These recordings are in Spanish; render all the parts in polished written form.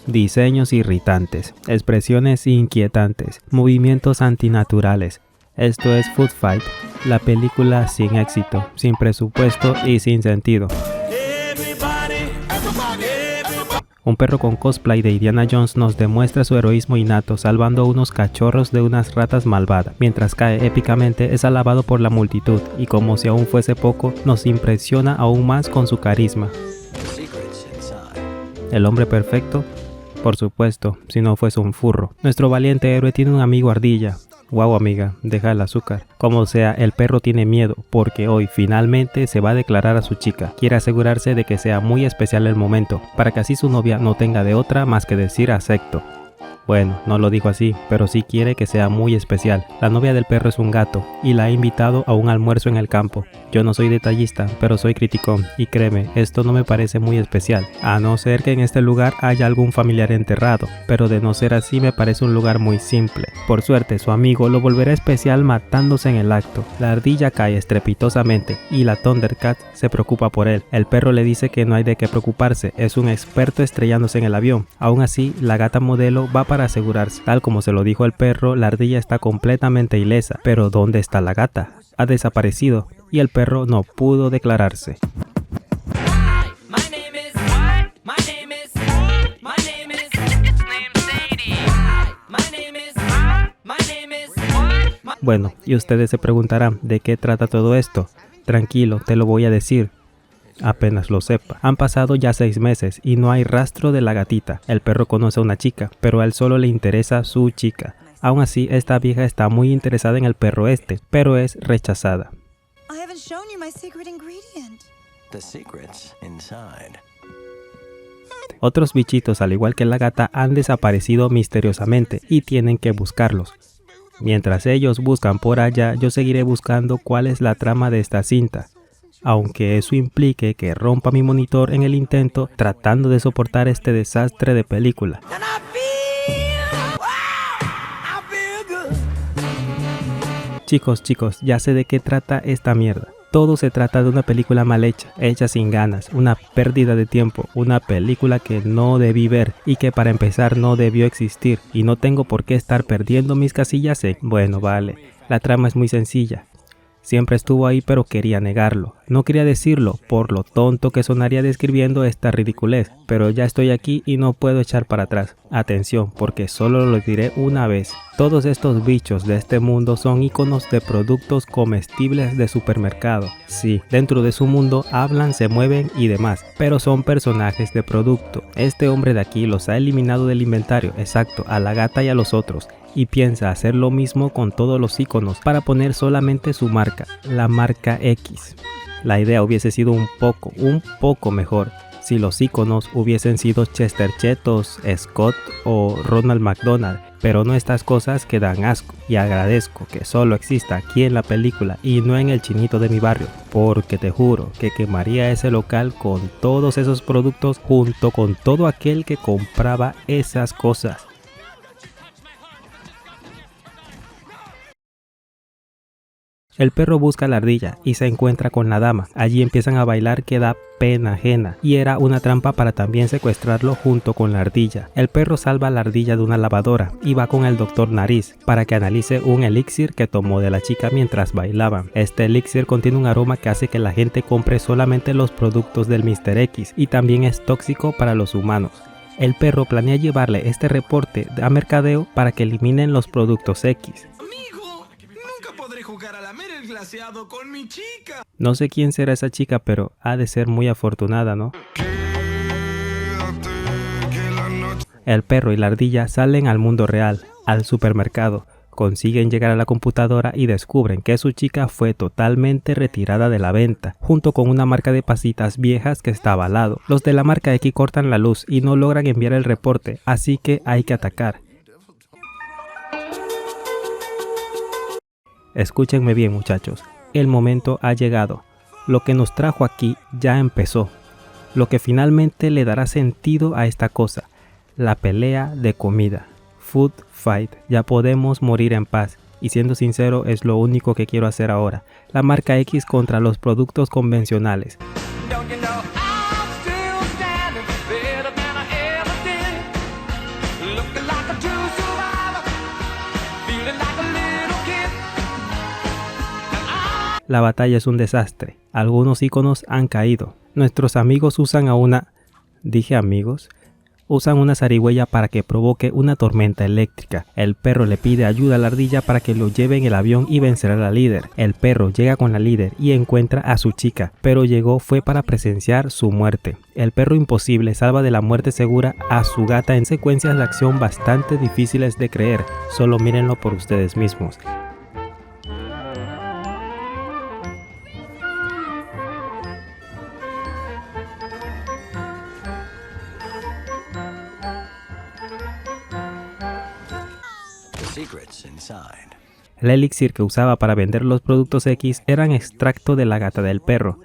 Diseños irritantes, expresiones inquietantes, movimientos antinaturales. Esto es Food Fight, la película sin éxito, sin presupuesto y sin sentido. Un perro con cosplay de Indiana Jones nos demuestra su heroísmo innato salvando a unos cachorros de unas ratas malvadas. Mientras cae épicamente es alabado por la multitud y como si aún fuese poco, nos impresiona aún más con su carisma. ¿El hombre perfecto? Por supuesto, si no fuese un furro. Nuestro valiente héroe tiene un amigo ardilla. Guau amiga, deja el azúcar. Como sea, el perro tiene miedo porque hoy finalmente se va a declarar a su chica. Quiere asegurarse de que sea muy especial el momento, para que así su novia no tenga de otra más que decir acepto. Bueno, no lo dijo así, pero sí quiere que sea muy especial. La novia del perro es un gato y la ha invitado a un almuerzo en el campo. Yo no soy detallista, pero soy criticón y créeme, esto no me parece muy especial, a no ser que en este lugar haya algún familiar enterrado, pero de no ser así me parece un lugar muy simple. Por suerte, su amigo lo volverá especial matándose en el acto. La ardilla cae estrepitosamente y la Thundercat se preocupa por él. El perro le dice que no hay de qué preocuparse, es un experto estrellándose en el avión. Aún así, la gata modelo va para asegurarse. Tal como se lo dijo el perro, la ardilla está completamente ilesa. Pero ¿dónde está la gata? Ha desaparecido y el perro no pudo declararse. Bueno, y ustedes se preguntarán ¿de qué trata todo esto? Tranquilo, te lo voy a decir. Apenas lo sepa. Han pasado ya 6 meses y no hay rastro de la gatita. El perro conoce a una chica, pero a él solo le interesa su chica. Aún así, esta vieja está muy interesada en el perro pero es rechazada. Otros bichitos, al igual que la gata, han desaparecido misteriosamente y tienen que buscarlos. Mientras ellos buscan por allá, yo seguiré buscando cuál es la trama de esta cinta. Aunque eso implique que rompa mi monitor en el intento tratando de soportar este desastre de película. Chicos, ya sé de qué trata esta mierda. Todo se trata de una película mal hecha, hecha sin ganas, una pérdida de tiempo, una película que no debí ver y que para empezar no debió existir y no tengo por qué estar perdiendo mis casillas en... Bueno, vale, la trama es muy sencilla. Siempre estuvo ahí pero quería negarlo. No quería decirlo por lo tonto que sonaría describiendo esta ridiculez, pero ya estoy aquí y no puedo echar para atrás. Atención, porque solo lo diré una vez. Todos estos bichos de este mundo son iconos de productos comestibles de supermercado. Sí, dentro de su mundo hablan, se mueven y demás, pero son personajes de producto. Este hombre de aquí los ha eliminado del inventario, exacto, a la gata y a los otros. Y piensa hacer lo mismo con todos los iconos para poner solamente su marca, la marca X. La idea hubiese sido un poco mejor si los iconos hubiesen sido Chester Chetos, Scott o Ronald McDonald, pero no estas cosas que dan asco y agradezco que solo exista aquí en la película y no en el chinito de mi barrio, porque te juro que quemaría ese local con todos esos productos junto con todo aquel que compraba esas cosas. El perro busca a la ardilla y se encuentra con la dama. Allí empiezan a bailar que da pena ajena y era una trampa para también secuestrarlo junto con la ardilla. El perro salva a la ardilla de una lavadora y va con el doctor Nariz para que analice un elixir que tomó de la chica mientras bailaban. Este elixir contiene un aroma que hace que la gente compre solamente los productos del Mr. X y también es tóxico para los humanos. El perro planea llevarle este reporte a mercadeo para que eliminen los productos X. Jugar a lamer el glaseado con mi chica. No sé quién será esa chica, pero ha de ser muy afortunada, ¿no? El perro y la ardilla salen al mundo real, al supermercado, consiguen llegar a la computadora y descubren que su chica fue totalmente retirada de la venta, junto con una marca de pasitas viejas que estaba al lado. Los de la marca X cortan la luz y no logran enviar el reporte, así que hay que atacar. Escúchenme bien, muchachos, el momento ha llegado. Lo que nos trajo aquí ya empezó. Lo que finalmente le dará sentido a esta cosa, la pelea de comida. Food Fight, ya podemos morir en paz. Y siendo sincero, es lo único que quiero hacer ahora. La marca X contra los productos convencionales. La batalla es un desastre. Algunos iconos han caído. Nuestros amigos usan a una... ¿Dije amigos? Usan una zarigüeya para que provoque una tormenta eléctrica. El perro le pide ayuda a la ardilla para que lo lleve en el avión y vencer a la líder. El perro llega con la líder y encuentra a su chica, pero fue para presenciar su muerte. El perro imposible salva de la muerte segura a su gata en secuencias de acción bastante difíciles de creer. Solo mírenlo por ustedes mismos. El elixir que usaba para vender los productos X eran extracto de la gata del perro.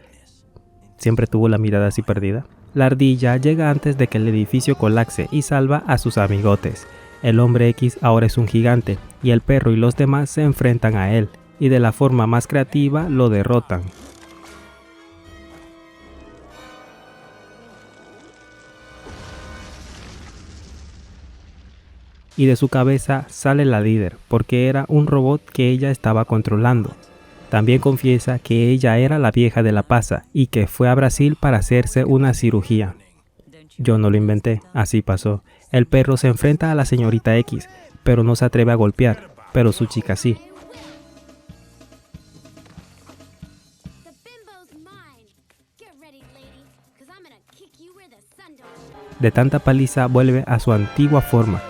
Siempre tuvo la mirada así perdida. La ardilla llega antes de que el edificio colapse y salva a sus amigotes. El hombre X ahora es un gigante y el perro y los demás se enfrentan a él y de la forma más creativa lo derrotan. Y de su cabeza sale la líder, porque era un robot que ella estaba controlando. También confiesa que ella era la vieja de la pasa y que fue a Brasil para hacerse una cirugía. Yo no lo inventé, así pasó. El perro se enfrenta a la señorita X, pero no se atreve a golpear, pero su chica sí. De tanta paliza vuelve a su antigua forma.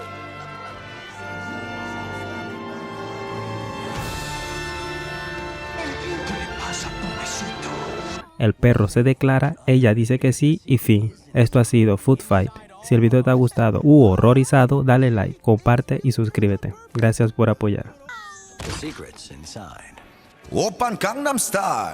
El perro se declara, ella dice que sí y fin. Esto ha sido Food Fight. Si el video te ha gustado u horrorizado, dale like, comparte y suscríbete. Gracias por apoyar. Oppan Gangnam Style.